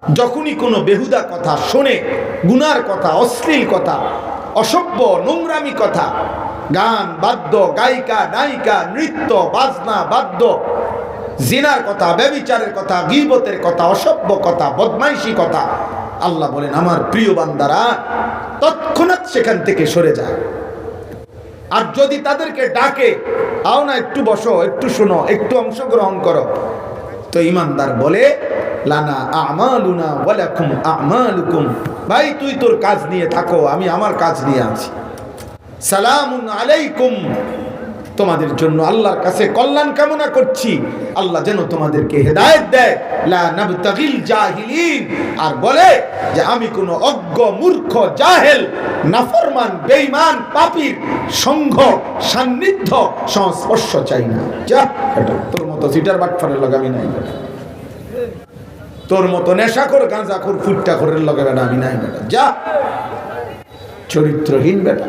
যখনই কোনো বেহুদা কথা শোনে, গুনার কথা, অশ্লীল কথা, অসভ্য নোংরামি কথা, গান বাদ্য, গায়িকা নায়িকা, নৃত্য বাজনা বাদ্য, জিনার কথা, ব্যভিচারের কথা, গীবতের কথা, অসভ্য কথা, বদমাইশি কথা, আল্লাহ বলেন আমার প্রিয় বান্দারা তৎক্ষণাৎ সেখান থেকে সরে যায়। আর যদি তাদেরকে ডাকে, আও না একটু বসো, একটু শোনো, একটু অংশগ্রহণ করো, তো ঈমানদার বলে লানা আমালুনা ওয়া লাকুম আমালুকুম, ভাই তুই তোর কাজ নিয়ে থাকো, আমি আমার কাজ নিয়ে আছি। সালামুন আলাইকুম, তোমাদের জন্য আল্লাহর কাছে কল্যাণ কামনা করছি, আল্লাহ যেন তোমাদেরকে হেদায়েত দেয়। লা নাবতাগিল জাহিলিন, আর বলে যে আমি কোনো অজ্ঞ মূর্খ জাহেল নাফরমান বেঈমান পাপীর সঙ্গ সান্নিধ্য সংস্পর্শ চাই না। যা এটা তোর মতো সিটার বাটফারের লাগামি নাই, তোর মতো নেশাখোর গাঁজাখোর ফুট্টাখোরের লগে বেটা আমি নাই বেটা, যা চরিত্রহীন বেটা।